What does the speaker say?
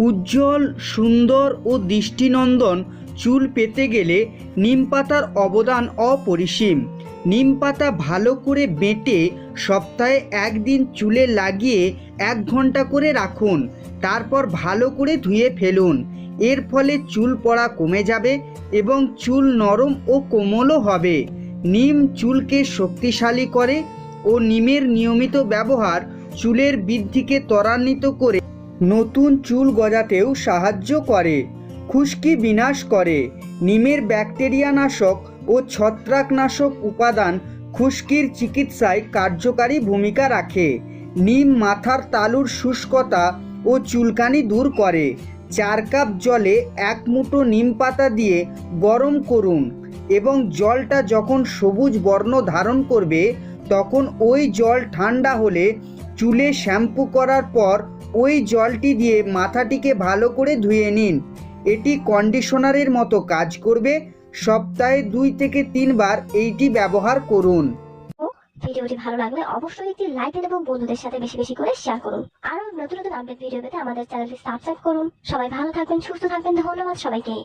উজ্জ্বল, সুন্দর ও দৃষ্টিনন্দন চুল পেতে গেলে নিম পাতার অবদান অপরিসীম। নিম পাতা ভালো করে বেটে সপ্তাহে একদিন চুলে লাগিয়ে 1 ঘন্টা করে রাখুন। তারপর ভালো করে ধুয়ে ফেলুন। এর ফলে চুল পড়া কমে যাবে এবং চুল নরম ও কোমলও হবে। নিম চুলকে শক্তিশালী করে ও নিমের নিয়মিত ব্যবহার চুলের বৃদ্ধিকে ত্বরান্বিত করে নতুন চুল গজাতেও সাহায্য করে। খুশকি বিনাশ করে। নিমের ব্যাকটেরিয়া নাশক ও ছত্রাকনাশক উপাদান খুশকির চিকিৎসায় কার্যকারী ভূমিকা রাখে। নিম মাথার তালুর শুষ্কতা ও চুলকানি দূর করে। 4 কাপ জলে 1 মুঠো নিম পাতা দিয়ে গরম করুন এবং জলটা যখন সবুজ বর্ণ ধারণ করবে তখন ওই জল ঠান্ডা হলে চুলে শ্যাম্পু করার পর ওই জলটি দিয়ে মাথাটিকে ভালো করে ধুয়ে নিন। এটি কন্ডিশনারের মতো কাজ করবে। সপ্তাহে 2 থেকে 3 বার এইটি ব্যবহার করুন। ভিডিওটি ভালো লাগলে অবশ্যই একটি লাইক দিন এবং বন্ধুদের সাথে বেশি বেশি করে শেয়ার করুন। আরো নতুন নতুন আপডেট ভিডিও পেতে আমাদের চ্যানেলটি সাবস্ক্রাইব করুন। সবাই ভালো থাকবেন, সুস্থ থাকবেন। ধন্যবাদ সবাইকে।